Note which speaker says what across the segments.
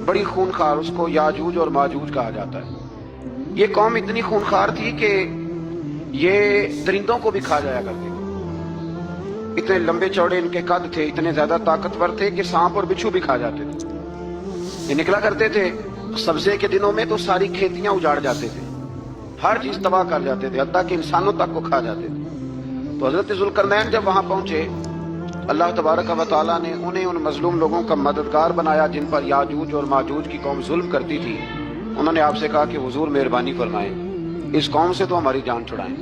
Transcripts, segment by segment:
Speaker 1: بڑی خونخوار، اس کو یاجوج اور ماجوج کہا جاتا ہے۔ یہ قوم اتنی خونخوار تھی کہ یہ درندوں کو بھی کھا جایا کرتے تھے، اتنے لمبے چوڑے ان کے قد تھے، اتنے زیادہ طاقتور تھے کہ سانپ اور بچھو بھی کھا جاتے تھے۔ یہ نکلا کرتے تھے سبزے کے دنوں میں تو ساری کھیتیاں اجاڑ جاتے تھے، ہر چیز تباہ کر جاتے تھے، حتیٰ کہ انسانوں تک کو کھا جاتے تھے۔ تو حضرت ذوالقرنین جب وہاں پہنچے، اللہ تبارک و تعالیٰ نے انہیں ان مظلوم لوگوں کا مددگار بنایا جن پر یاجوج اور ماجوج کی قوم ظلم کرتی تھی۔ انہوں نے آپ سے کہا کہ حضور مہربانی فرمائیں، اس قوم سے تو ہماری جان چھڑائیں۔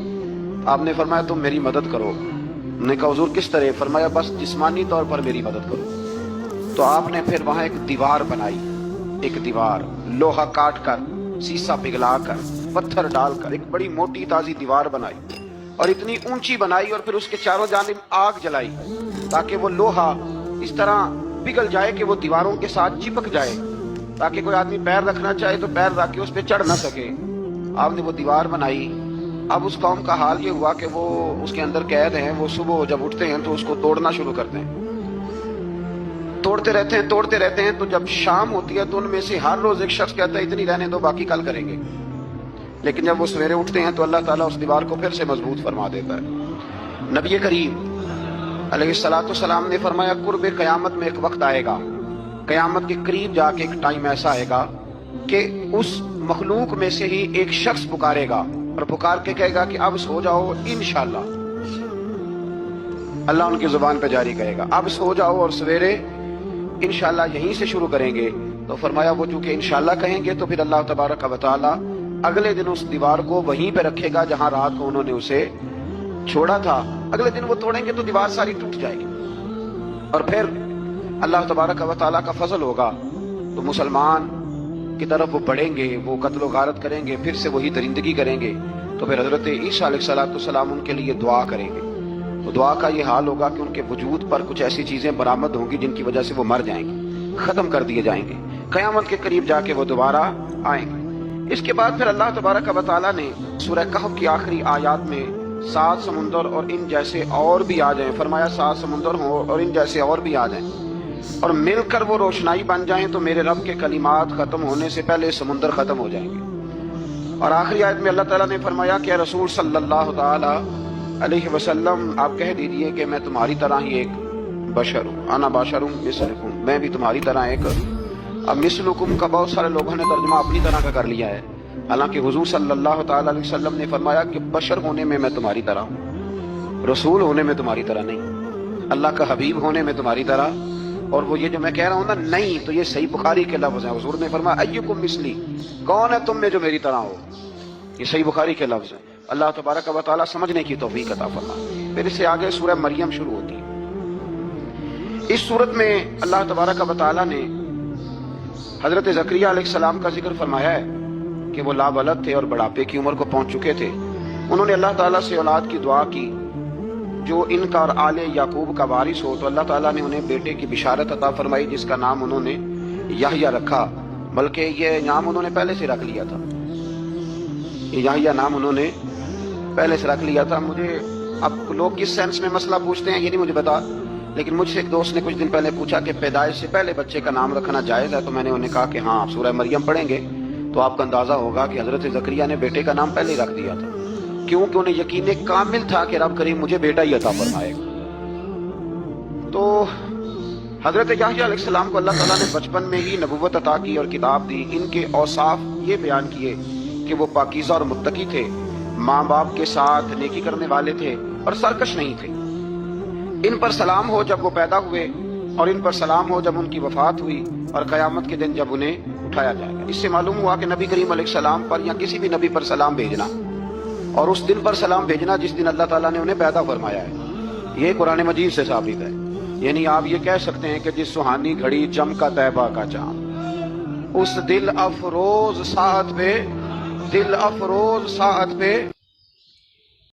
Speaker 1: آپ نے فرمایا تم میری مدد کرو۔ انہوں نے کہا حضور کس طرح؟ فرمایا بس جسمانی طور پر میری مدد کرو۔ تو آپ نے پھر وہاں ایک دیوار بنائی، ایک دیوار لوہا کاٹ کر، سیسا پگھلا کر، پتھر ڈال کر ایک بڑی موٹی تازی دیوار بنائی، اور اتنی اونچی بنائی، اور پھر اس کے چاروں جانب آگ جلائی تاکہ وہ لوہا اس طرح پگھل جائے کہ وہ دیواروں کے ساتھ چپک جائے، تاکہ کوئی آدمی پیر رکھنا چاہے تو پیر رکھ کے اس پہ چڑھ نہ سکے۔ آپ نے وہ دیوار بنائی۔ اب اس قوم کا حال یہ ہوا کہ وہ اس کے اندر قید ہیں، وہ صبح جب اٹھتے ہیں تو اس کو توڑنا شروع کرتے ہیں، توڑتے رہتے ہیں، تو جب شام ہوتی ہے تو ان میں سے ہر روز ایک شخص کہتا ہے اتنی رہنے دو، باقی کل کریں گے۔ لیکن جب وہ سویرے اٹھتے ہیں تو اللہ تعالیٰ اس دیوار کو پھر سے مضبوط فرما دیتا ہے۔ نبی کریم علیہ الصلوۃ والسلام نے فرمایا قرب قیامت میں ایک وقت آئے گا، قیامت کے قریب جا کے ایک ٹائم ایسا آئے گا کہ اس مخلوق میں سے ہی ایک شخص پکارے گا اور پکار کے کہے گا کہ اب سو جاؤ انشاءاللہ۔ اللہ ان کی زبان پہ جاری کہے گا اب سو جاؤ اور سویرے انشاءاللہ یہیں سے شروع کریں گے۔ تو فرمایا وہ چونکہ انشاءاللہ کہیں گے تو پھر اللہ تبارک و تعالی اگلے دن اس دیوار کو وہیں پہ رکھے گا جہاں رات کو انہوں نے اسے چھوڑا تھا۔ اگلے دن وہ توڑیں گے تو دیوار ساری ٹوٹ جائے گی، اور پھر اللہ تبارک و تعالیٰ کا فضل ہوگا تو مسلمان کی طرف وہ بڑھیں گے، وہ قتل و غارت کریں گے، پھر سے وہی درندگی کریں گے۔ تو پھر حضرت عیسیٰ علیہ السلام ان کے لیے دعا کریں گے۔ تو دعا کا یہ حال ہوگا کہ ان کے وجود پر کچھ ایسی چیزیں برآمد ہوں گی جن کی وجہ سے وہ مر جائیں گے، ختم کر دیے جائیں گے، قیامت کے قریب جا کے وہ دوبارہ آئیں گے۔ اس کے بعد پھر اللہ تبارک و تعالیٰ نے سورہ کہف کی آخری آیات میں 7 سمندر اور ان جیسے اور بھی آ جائیں، فرمایا 7 سمندر ہوں اور ان جیسے اور بھی آ جائیں اور مل کر وہ روشنائی بن جائیں تو میرے رب کے کلمات ختم ہونے سے پہلے سمندر ختم ہو جائیں گے۔ اور آخری آیت میں اللہ تعالیٰ نے فرمایا کہ اے رسول صلی اللہ تعالی علیہ وسلم آپ کہہ دیجئے کہ میں تمہاری طرح ہی ایک بشر ہوں، انا بشر مثلکم، میں بھی تمہاری طرح ایک۔ اب مثلکم کا بہت سارے لوگوں نے ترجمہ اپنی طرح کا کر لیا ہے، حالانکہ حضور صلی اللہ تعالی علیہ وسلم نے فرمایا کہ بشر ہونے میں تمہاری طرح ہوں، رسول ہونے میں تمہاری طرح نہیں، اللہ کا حبیب ہونے میں تمہاری طرح۔ اور وہ یہ جو میں کہہ رہا ہوں نا نہیں، تو یہ صحیح بخاری کے لفظ ہیں۔ حضور نے فرمایا ایکم مثلی، کون ہے تم میں جو میری طرح ہو، یہ صحیح بخاری کے لفظ ہیں۔ اللہ تبارک و تعالیٰ سمجھنے کی توفیق عطا فرمائے۔ پھر اس سے آگے سورہ مریم شروع ہوتی ہے۔ اس صورت میں اللہ تبارک و تعالیٰ نے حضرت زکریا علیہ السلام کا ذکر فرمایا ہے کہ وہ لاولد تھے اور بڑھاپے کی عمر کو پہنچ چکے تھے۔ انہوں نے اللہ تعالیٰ سے اولاد کی دعا کی جو ان کا اور آل یعقوب کا وارث ہو، تو اللہ تعالیٰ نے انہیں بیٹے کی بشارت عطا فرمائی جس کا نام انہوں نے یحییٰ رکھا، بلکہ یہ نام انہوں نے پہلے سے رکھ لیا تھا، یہ یحییٰ نام انہوں نے پہلے سے رکھ لیا تھا۔ مجھے اب لوگ کس سینس میں مسئلہ پوچھتے ہیں یہ نہیں مجھے بتا، لیکن مجھ سے ایک دوست نے کچھ دن پہلے پوچھا کہ پیدائش سے پہلے بچے کا نام رکھنا جائز ہے، تو میں نے انہیں کہا کہ ہاں آپ سورہ مریم پڑھیں گے تو آپ کا اندازہ ہوگا کہ حضرت زکریا نے بیٹے کا نام پہلے ہی رکھ دیا تھا، کیونکہ انہیں یقین کامل تھا کہ رب کریم مجھے بیٹا ہی عطا فرمائے گا۔ تو حضرت یحییٰ علیہ السلام کو اللہ تعالیٰ نے بچپن میں ہی نبوت عطا کی اور کتاب دی۔ ان کے اوصاف یہ بیان کیے کہ وہ پاکیزہ اور متقی تھے، ماں باپ کے ساتھ نیکی کرنے والے تھے اور سرکش نہیں تھے۔ ان پر سلام ہو جب وہ پیدا ہوئے، اور ان پر سلام ہو جب ان کی وفات ہوئی، اور قیامت کے دن جب انہیں اٹھایا جائے گا۔ اس سے معلوم ہوا کہ نبی کریم علیہ السلام پر یا کسی بھی نبی پر سلام بھیجنا اور اس دن پر سلام بھیجنا جس دن اللہ تعالیٰ نے انہیں پیدا فرمایا ہے، یہ قرآن مجید سے ثابت ہے۔ یعنی آپ یہ کہہ سکتے ہیں کہ جس سہانی گھڑی چمکا طیبہ کا چاند، اس دل افروز ساعت پہ